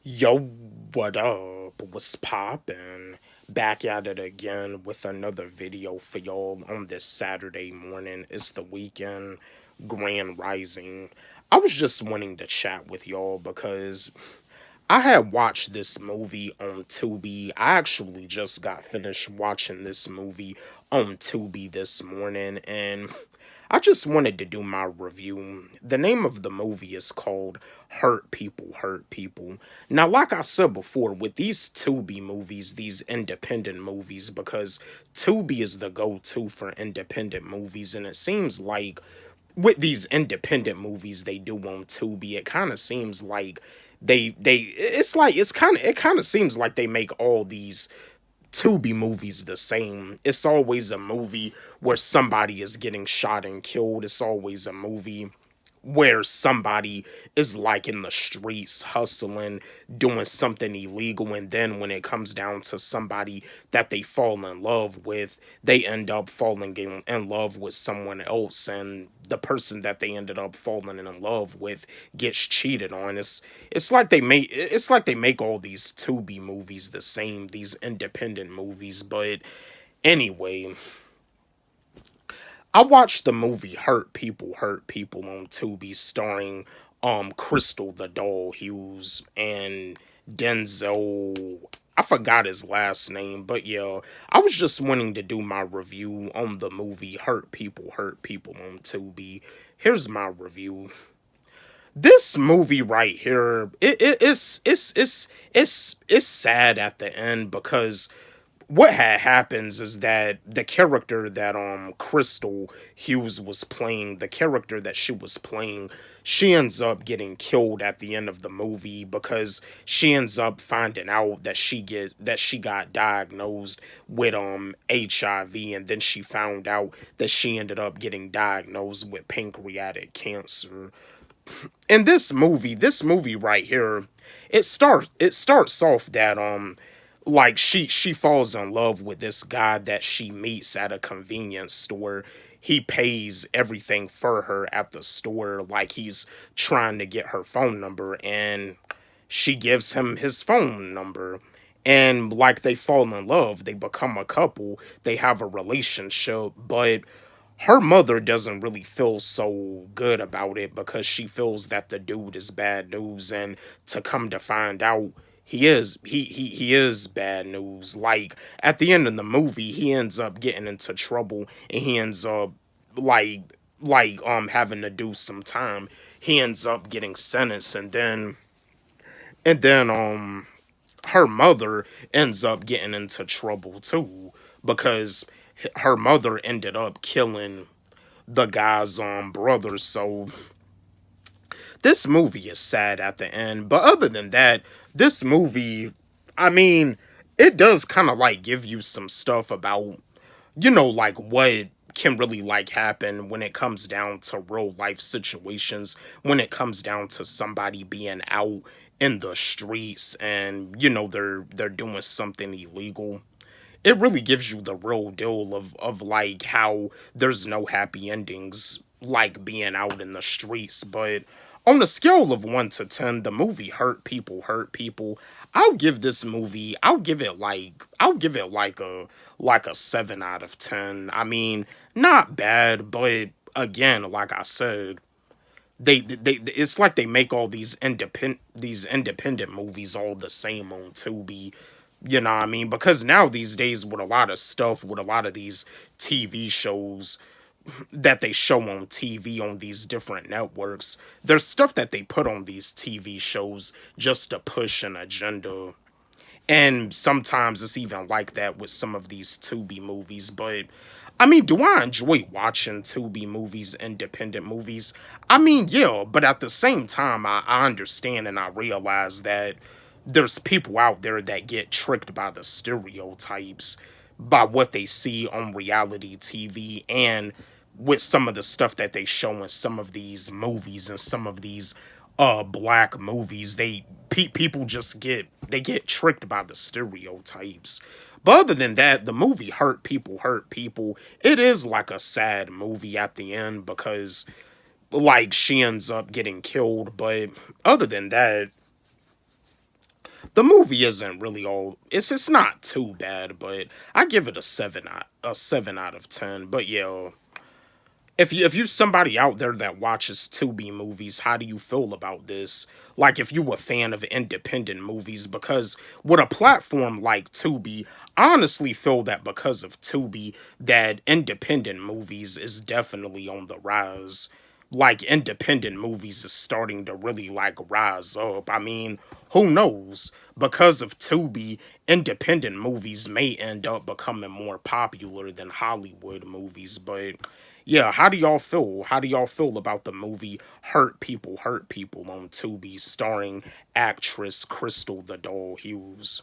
Yo, what up? What's poppin'? Back at it again with another video for y'all on this Saturday morning. It's the weekend, Grand Rising. I was just wanting to chat with y'all because I had watched this movie on Tubi. I actually just got finished watching this movie on Tubi this morning, and I just wanted to do my review. The name of the movie is called Hurt People, Hurt People. Now, like I said before, with these Tubi movies, these independent movies, because Tubi is the go to for independent movies, and it seems like with these independent movies they do on Tubi, it kind of seems like it kind of seems like they make all these Tubi movies the same. It's always a movie where somebody is getting shot and killed. It's always a movie where somebody is like in the streets hustling, doing something illegal, and then when it comes down to somebody that they fall in love with, they end up falling in love with someone else, and the person that they ended up falling in love with gets cheated on. It's like they make all these Tubi movies the same, these independent movies, but anyway, I watched the movie Hurt People on Tubi starring Crystal the Doll Hughes and Denzel. I forgot his last name, but yeah, I was just wanting to do my review on the movie Hurt People on Tubi. Here's my review. This movie right here, it's sad at the end because what had happens is that the character that Crystal Hughes was playing, the character that she was playing, she ends up getting killed at the end of the movie because she ends up finding out that she got diagnosed with HIV, and then she found out that she ended up getting diagnosed with pancreatic cancer. In this movie right here, it starts off that like she falls in love with this guy that she meets at a convenience store. He pays everything for her at the store, like he's trying to get her phone number, and she gives him his phone number. And like they fall in love, they become a couple, they have a relationship, but her mother doesn't really feel so good about it because she feels that the dude is bad news, and to come to find out he is bad news. Like at the end of the movie he ends up getting into trouble, and he ends up like having to do some time. He ends up getting sentenced, and then her mother ends up getting into trouble too because her mother ended up killing the guy's brother. So this movie is sad at the end. But other than that, this movie, I mean, it does kind of like give you some stuff about, like what can really like happen when it comes down to real life situations, when it comes down to somebody being out in the streets and they're doing something illegal. It really gives you the real deal of like how there's no happy endings like being out in the streets. But on a scale of 1 to 10, the movie Hurt People, I'll give it like a 7 out of 10. I mean, not bad, but again, like I said, they it's like they make all these independent movies all the same on Tubi. You know what I mean? Because now these days with a lot of stuff, with a lot of these TV shows that they show on TV on these different networks, there's stuff that they put on these TV shows just to push an agenda. And sometimes it's even like that with some of these Tubi movies. But I mean, do I enjoy watching Tubi movies, independent movies? I mean, yeah, but at the same time, I understand and I realize that there's people out there that get tricked by the stereotypes, by what they see on reality TV, and with some of the stuff that they show in some of these movies and some of these black movies. People just get tricked by the stereotypes. But other than that, the movie Hurt People, it is like a sad movie at the end because like she ends up getting killed. But other than that, The movie isn't really all. It's not too bad, but I give it a 7 out of 10. But yeah, if you're somebody out there that watches Tubi movies, how do you feel about this? Like, if you a fan of independent movies, because with a platform like Tubi, I honestly feel that because of Tubi, that independent movies is definitely on the rise. Like, independent movies is starting to really like rise up. I mean, who knows? Because of Tubi, independent movies may end up becoming more popular than Hollywood movies, but yeah, how do y'all feel? How do y'all feel about the movie Hurt People on Tubi starring actress Crystal the Doll Hughes?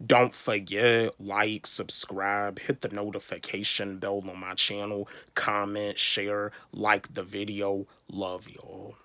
Don't forget, like, subscribe, hit the notification bell on my channel, comment, share, like the video. Love y'all.